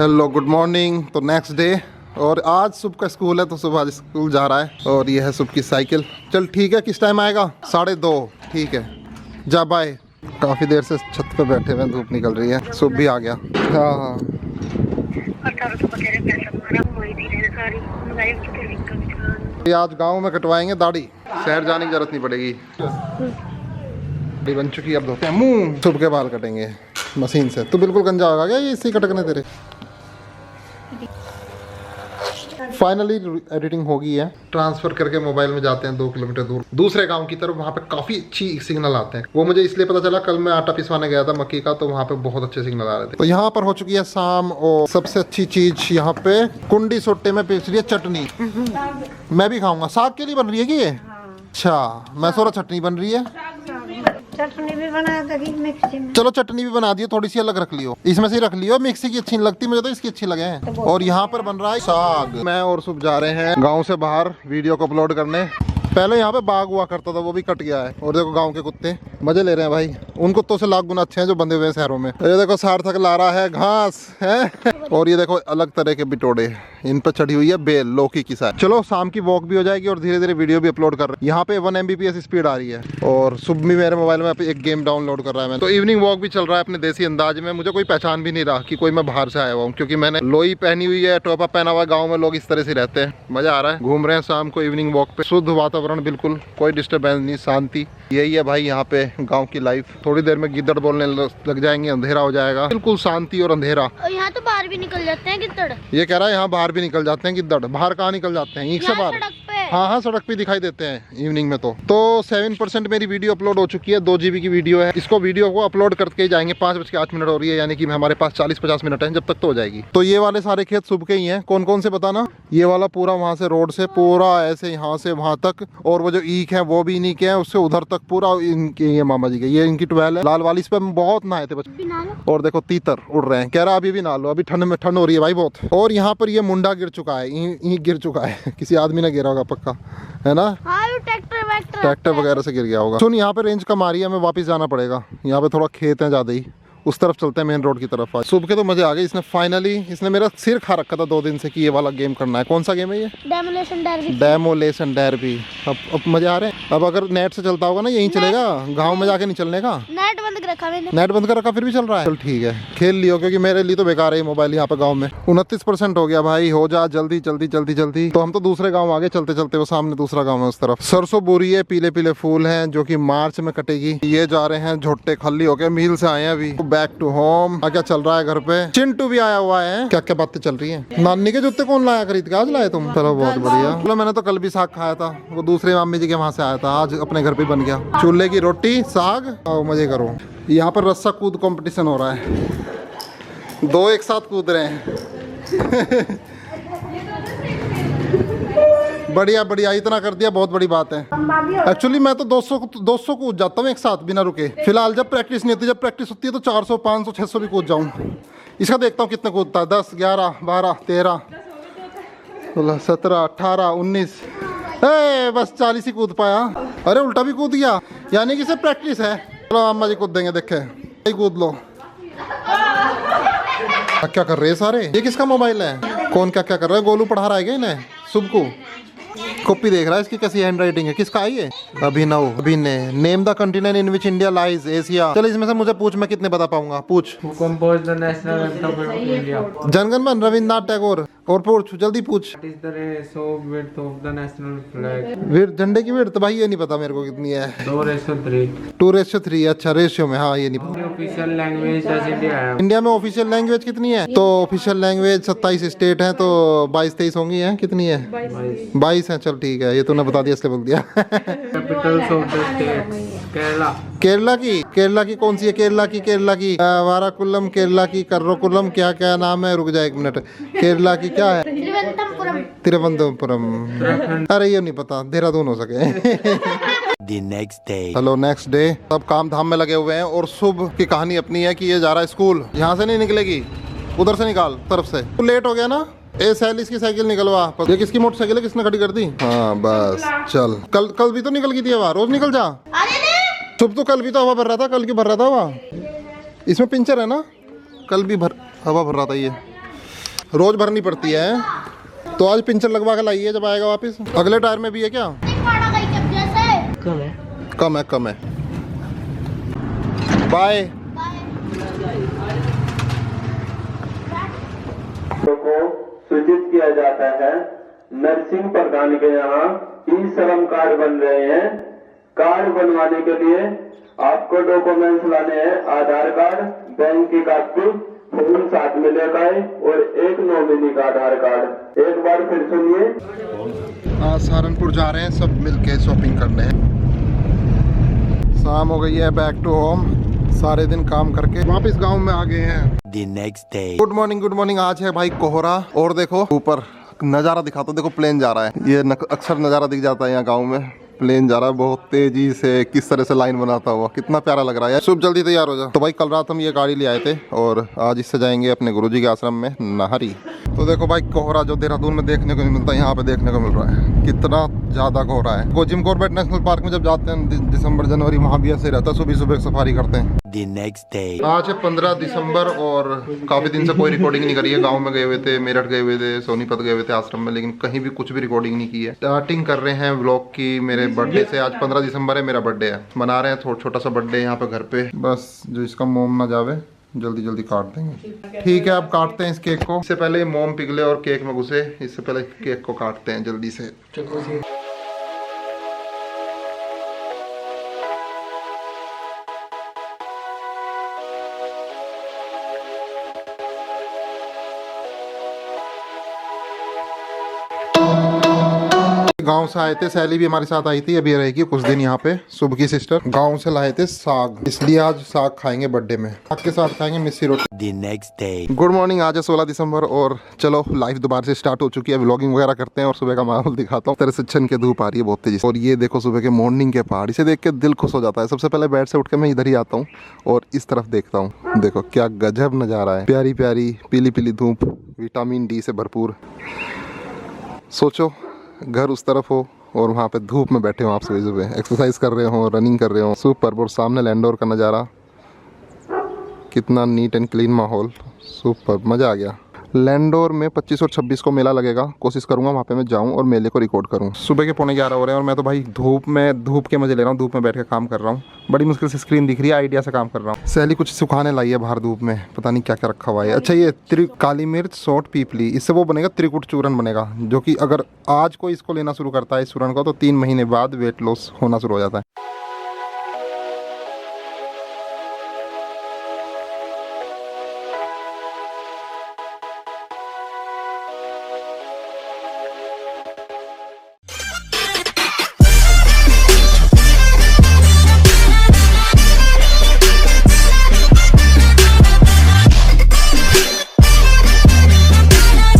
Hello good morning. तो next day और आज सुबह का स्कूल है तो सुबह आज स्कूल जा रहा है और ये है सुबह की साइकिल। चल ठीक है, किस टाइम आएगा? 2:30। ठीक है, जा बाय। काफ़ी देर से छत पे बैठे हुए हैं, धूप निकल रही है। सुबह भी आ गया। हाँ हाँ, ये आज गांव में कटवाएंगे दाढ़ी, शहर जाने की जरूरत नहीं पड़ेगी। दाढ़ी बन चुकी है, अब धोते हैं मुँह। सुबह के बाल कटेंगे मशीन से। तू बिल्कुल गंजा होगा क्या ये इसी कटकने तेरे? फाइनली एडिटिंग हो गई है। ट्रांसफर करके मोबाइल में जाते हैं 2 किलोमीटर दूर दूसरे गांव की तरफ। वहाँ पे काफी अच्छी सिग्नल आते हैं। वो मुझे इसलिए पता चला, कल मैं आटा पिसवाने गया था मक्की का, तो वहाँ पे बहुत अच्छे सिग्नल आ रहे थे। तो यहाँ पर हो चुकी है शाम और सबसे अच्छी चीज यहाँ पे कुंडी सोटे में पिस रही है चटनी। मैं भी खाऊंगा। साग के लिए बन रही है कि ये? अच्छा, मैं सोरा चटनी बन रही है। चटनी भी बना देगी मिक्सी में। चलो चटनी भी बना दियो, थोड़ी सी अलग रख लियो। इसमें से रख लियो, मिक्सी की अच्छी नहीं लगती मुझे, तो इसकी अच्छी लगे हैं। और यहाँ पर बन रहा है साग। मैं और सुबह जा रहे हैं गांव से बाहर वीडियो को अपलोड करने। पहले यहाँ पे बाग हुआ करता था, वो भी कट गया है। और देखो गांव के कुत्ते मजे ले रहे हैं भाई। उन कुत्तों से लाख गुना अच्छे हैं जो बंधे हुए हैं शहरों में। ये देखो सार्थक ला रहा है घास है। और ये देखो अलग तरह के बिटोड़े, इन पर चढ़ी हुई है बेल लौकी की साथ। चलो शाम की वॉक भी हो जाएगी और धीरे धीरे वीडियो भी अपलोड कर रहे हैं। यहाँ पे 1 Mbps स्पीड आ रही है। और सुबह भी मेरे मोबाइल में एक गेम डाउनलोड कर रहा है। मैं तो इवनिंग वॉक भी चल रहा है अपने देसी अंदाज में। मुझे कोई पहचान भी नहीं रहा कि कोई मैं बाहर से आया हुआ हूँ, क्योंकि मैंने लोई पहनी हुई है, टोपा पहना हुआ है। गाँव में लोग इस तरह से रहते हैं। मजा आ रहा है। घूम रहे हैं शाम को इवनिंग वॉक पे। शुद्ध वातावरण, बिल्कुल कोई डिस्टर्बेंस नहीं, शांति। यही है भाई यहाँ पे गांव की लाइफ। थोड़ी देर में गिद्दड़ बोलने लग जाएंगे, अंधेरा हो जाएगा। बिल्कुल शांति और अंधेरा। और यहाँ तो बाहर भी निकल जाते हैं गिद्दड़। ये कह रहा है यहाँ बाहर भी निकल जाते हैं गिद्दड़। बाहर कहाँ निकल जाते हैं? ईंट से बाहर। हाँ हाँ, सड़क पे दिखाई देते हैं इवनिंग में। तो 7% मेरी वीडियो अपलोड हो चुकी है। 2 GB की वीडियो है। इसको वीडियो को अपलोड करके ही जाएंगे। 5:08 हो रही है, यानी कि हमारे पास 40-50 मिनट है, जब तक तो हो जाएगी। तो ये वाले सारे खेत सुबह के ही हैं। कौन कौन से बताना? ये वाला पूरा वहाँ से रोड से पूरा ऐसे यहाँ से वहाँ तक, और वो जो ईख है वो भी इन्हीं के हैं, उससे उधर तक पूरा इनके, ये मामा जी के, ये इनकी 12 है। लाल वाली, इस पे बहुत नहाए थे बच्चे। और देखो तीतर उड़ रहे हैं। कह रहा अभी भी नहा लो, अभी ठंड में ठंड हो रही है भाई बहुत। और यहाँ पर ये मुंडा गिर चुका है, ईख गिर चुका है। किसी आदमी ने गिरा होगा पक्का, है ना? ट्रैक्टर वगैरह से गिर गया होगा। सुन, यहाँ पे रेंज कम आ रही है, हमें वापस जाना पड़ेगा। यहाँ पे थोड़ा खेत है ज्यादा ही, उस तरफ चलते हैं, मेन रोड की तरफ। आज सुबह के तो मजे आ गए। इसने फाइनली, इसने मेरा सिर खा रखा था 2 दिन से कि ये वाला गेम करना है। कौन सा गेम है ये? Demolition derby. अब मजे आ रहे हैं। अब अगर नेट से चलता होगा ना, यहीं चलेगा, गाँव में जाके नहीं चलने का। नेट बंद कर रखा मैंने। नेट बंद कर रखा, फिर भी चल रहा है। चल ठीक है, खेल लियो, क्योंकि मेरे लिए तो बेकार है मोबाइल यहाँ पे गाँव में। 29% हो गया भाई। हो जा जल्दी जल्दी जल्दी जल्दी। तो हम तो दूसरे गाँव आगे चलते चलते। वो सामने दूसरा गाँव है उस तरफ। सरसों बोरी है, पीले पीले फूल हैं, जो कि मार्च में कटेगी। ये जा रहे हैं झोट्टे खाली होके, मील से आए हैं अभी। Back to home. क्या चल रहा है घर पे? चिंटू भी आया हुआ है। क्या क्या बातें चल रही हैं? नानी के जूते कौन लाया खरीद के? आज लाए तुम? चलो बहुत बढ़िया। चलो, मैंने तो कल भी साग खाया था, वो दूसरे मामी जी के वहाँ से आया था। आज अपने घर पे बन गया। चूल्हे की रोटी साग, आओ मजे करो। यहाँ पर रस्सा कूद कंपटीशन हो रहा है। 2 एक साथ कूद रहे हैं। बढ़िया बढ़िया, इतना कर दिया बहुत बड़ी बात है। एक्चुअली मैं तो 200 कूद जाता हूँ एक साथ बिना रुके। फिलहाल जब प्रैक्टिस नहीं होती, जब प्रैक्टिस होती है तो 400, 500, 600 भी कूद जाऊँ। इसका देखता हूँ कितना कूदता है। 10, 11, 12, 13, 16, 17, 18, 19। बस 40 ही कूद पाया। अरे उल्टा भी कूद गया, यानी कि सिर्फ प्रैक्टिस है। चलो अम्मा जी कूद देंगे, देखे कूद लो। क्या कर रहे हैं सारे? ये किसका मोबाइल है? कौन क्या क्या कर रहा है? गोलू पढ़ा रहा है क्या इन्हें? सुबह को कॉपी देख रहा है। इसकी कैसी हैंड राइटिंग है? किसका है ये? अभिनव, अभिनय। Name the continent in which India lies, Asia. चल इसमें से मुझे पूछ, मैं कितने बता पाऊंगा? पूछ। Compose the national anthem of India. Jana Gana Mana Rabindranath Tagore. और पूछ, जल्दी पूछ। What is the ratio width of the national flag? झंडे की विड्थ भाई ये नहीं पता मेरे को कितनी है। 2:3। 2:3। अच्छा, रेशियो में। हाँ ये नहीं पता। ऑफिशियल लैंग्वेज डज इंडिया है? इंडिया में ऑफिशियल लैंग्वेज कितनी है? तो ऑफिशियल लैंग्वेज 27 स्टेट है, तो 22-23 होंगी हैं। कितनी है? 22 है। चल ठीक है, ये तूने बता दिया इसलिए बोल दिया। Capitals of the states? Kerala. Kerala की कौन सी है? केरला की वाराकुलम, केरला की कर्रोकुलम, क्या क्या नाम है? रुक जाए 1 मिनट। केरला की क्या है? तिरुवनंतपुरम। अरे ये नहीं पता, देहरादून हो सके। Hello next day. सब काम धाम में लगे हुए हैं। और सुबह की कहानी अपनी है कि ये जा रहा है स्कूल। यहाँ से नहीं निकलेगी, उधर से निकाल, तरफ से। तो लेट हो गया ना। ए सैलिस की साइकिल निकलवा। ये किसकी मोटरसाइकिल है? किसने खड़ी कर दी? हाँ बस चल। कल भी तो निकल गई थी हवा। रोज निकल जा। सुबह तो कल भी तो हवा भर रहा था। कल की भर रहा था हवा। इसमें पिंचर है ना? कल भी हवा भर रहा था ये। रोज भरनी पड़ती है। तो आज पिंचर लगवा के लाइए जब आएगा वापस। अगले टायर में भी है क्या? कम है। बाय। को सूचित किया जाता है, नरसिंह प्रधान के यहाँ ई श्रम कार्ड बन रहे हैं। कार्ड बनवाने के लिए आपको डॉक्यूमेंट्स लाने हैं, आधार कार्ड, बैंक की कॉपी, फॉर्म साथ में लेकर आए और एक नॉमिनी का आधार कार्ड। एक बार फिर सुनिए। आज सहारनपुर जा रहे हैं सब मिलके शॉपिंग करने। शाम हो गई है, बैक टू होम। सारे दिन काम करके वापस गांव में आ गए हैं। The next day. Good morning. आज है भाई कोहरा। और देखो ऊपर नज़ारा दिखाता हूँ। देखो प्लेन जा रहा है। ये अक्सर नज़ारा दिख जाता है यहाँ गाँव में। प्लेन जा रहा है बहुत तेजी से, किस तरह से लाइन बनाता हुआ, कितना प्यारा लग रहा है। सुबह जल्दी तैयार हो जा। तो भाई कल रात हम ये गाड़ी ले आए थे और आज इससे जाएंगे अपने गुरुजी के आश्रम में नाहरी। तो देखो भाई कोहरा जो देहरादून में देखने को नहीं मिलता, यहाँ पे देखने को मिल रहा है। कितना ज़्यादा कोहरा है। वो जिम कॉर्बेट नेशनल पार्क में जब जाते हैं दिसंबर जनवरी, वहाँ भी ऐसे रहता है। सुबह सफारी करते हैं। The next day. आज है 15 दिसंबर और काफ़ी दिन से कोई रिकॉर्डिंग नहीं करी है। गांव में गए हुए थे, मेरठ गए हुए थे, सोनीपत गए हुए थे आश्रम में, लेकिन कहीं भी कुछ भी रिकॉर्डिंग नहीं की है। स्टार्टिंग कर रहे हैं व्लॉग की मेरे बर्थडे से। आज 15 दिसंबर है, मेरा बर्थडे है। मना रहे हैं छोटा सा बर्थडे यहाँ पे घर पे। बस जो इसका मोम ना जावे जल्दी काट देंगे। ठीक है, अब काटते हैं इस केक को। इससे पहले मोम पिघले और केक में घुसे, इससे पहले केक को काटते हैं जल्दी से। गांव से आए थे, सैली भी हमारे साथ आई थी, अभी रहेगी कुछ दिन यहाँ पे। सुबह की सिस्टर गांव से लाए थे साग, इसलिए आज साग खाएंगे बर्थडे में। साग के साथ खाएंगे मिस्सी रोटी। The next day. Good morning. आज है 16 दिसंबर और चलो लाइफ दोबारा से स्टार्ट हो चुकी है। व्लॉगिंग वगैरह करते हैं और सुबह का माहौल दिखाता हूँ। तरह से छन के धूप आ रही है बहुत तेजी से। और ये देखो सुबह के मॉर्निंग के पहाड़, इसे देख के दिल खुश हो जाता है। सबसे पहले बेड से उठ के मैं इधर ही आता हूँ और इस तरफ देखता हूँ। देखो क्या गजब नज़ारा है। प्यारी प्यारी पीली पीली धूप, विटामिन डी से भरपूर। सोचो घर उस तरफ हो और वहाँ पे धूप में बैठे हो आप, सुबह एक्सरसाइज कर रहे हो, रनिंग कर रहे हो। सुपर। और सामने लैंडोर का नज़ारा, कितना नीट एंड क्लीन माहौल। सुपर, मज़ा आ गया। लैंडोर में 25 और 26 को मेला लगेगा। कोशिश करूंगा वहाँ पे मैं जाऊँ और मेले को रिकॉर्ड करूँ। सुबह के 11:15 हो रहे हैं और मैं तो भाई धूप के मजे ले रहा हूँ। धूप में बैठ के काम कर रहा हूँ। बड़ी मुश्किल से स्क्रीन दिख रही है, आइडिया से काम कर रहा हूँ। सैली कुछ सुखाने लाई है बाहर धूप में, पता नहीं क्या क्या रखा हुआ है। अच्छा ये काली मिर्च, सौंठ, पीपली, इससे वो बनेगा त्रिकुट चूरन बनेगा, जो कि अगर आज कोई इसको लेना शुरू करता है इस चूरन को तो 3 महीने बाद वेट लॉस होना शुरू हो जाता है।